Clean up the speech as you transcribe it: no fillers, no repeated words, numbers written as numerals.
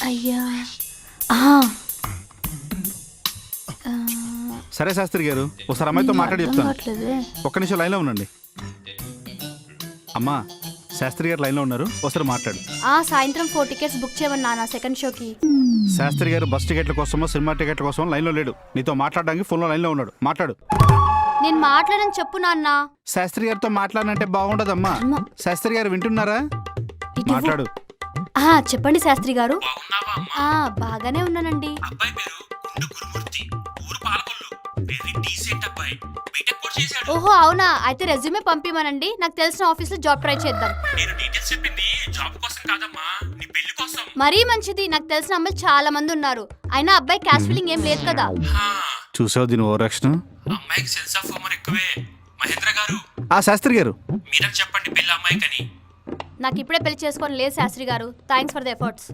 అయ్యా సరే శాస్త్రి గారు, ఒకసారి అమ్మాయితో మాట్లాడి చెప్తాను. కావట్లేదే. ఒక్క నిమిషం లైన్లో ఉండండి. అమ్మా, శాస్త్రి గారు లైన్లో ఉన్నారు, ఒకసారి మాట్లాడు. సాయంత్రం 4 టికెట్స్ బుక్ చేయమని నాన్న సెకండ్ షోకి. శాస్త్రి గారు బస్ టికెట్ల కోసమో సినిమా టికెట్ల కోసం లైన్లో లేడు. నీతో మాట్లాడడానికి ఫోన్లో లైన్లో ఉన్నాడు. మాట్లాడు. నేను మాట్లాడని చెప్పు నాన్న. శాస్త్రి గారితో మాట్లాడనంటే బాగుండదమ్మా. శాస్త్రి గారు వింటున్నారా? ఇటు ఇవ్వు. మాట్లాడు. చెప్పండి శాస్త్రి గారు. బాగానే ఉన్నానండి. అబ్బాయి పేరు గుండు గురుమూర్తి, ఊరు పాలకొల్లు. వెరీ డీసెంట్ అబ్బాయి, బీటెక్ కూడా చేశాడు. ఓహో అవునా, అయితే రెజ్యూమే పంపిమనండి. నాకు తెలిసిన ఆఫీస్లో జాబ్ ట్రై చేద్దాం. నేను డీటెయిల్స్ చెప్పింది జాబ్ కోసం కాదమ్మా, నీ పెళ్లి కోసం. మరీ మంచిది. నాకు తెలిసిన అమ్మాయిలు చాలా మంది ఉన్నారు. అయినా అబ్బాయి క్యాస్ట్ ఫీలింగ్ ఏం లేదు కదా. చూసావు దీని ఓవరాక్షన్? అమ్మాయికి సెన్స్ ఆఫ్ హ్యూమర్ ఎక్కువే. మహేంద్ర గారు, శాస్త్రి గారు మీరే చెప్పండి పెళ్లి అమ్మాయికని. నాకు ఇప్పుడే పెళ్లి చేసుకొని లేదు శాస్త్రి గారు. Thanks for the efforts.